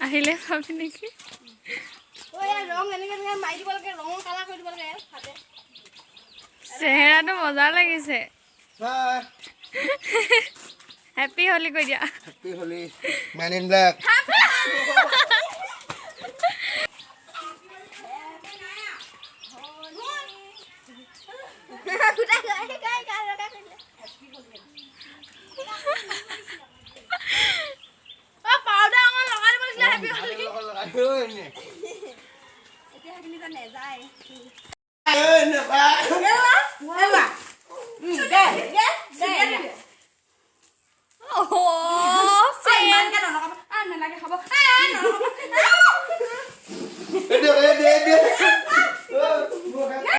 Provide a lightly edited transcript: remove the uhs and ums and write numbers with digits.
আহিলে পাবি নেকি চেহেৰাটো মজা লাগিছে হেপী হোলি কৈ দিয়া happy Holi men in black Oh,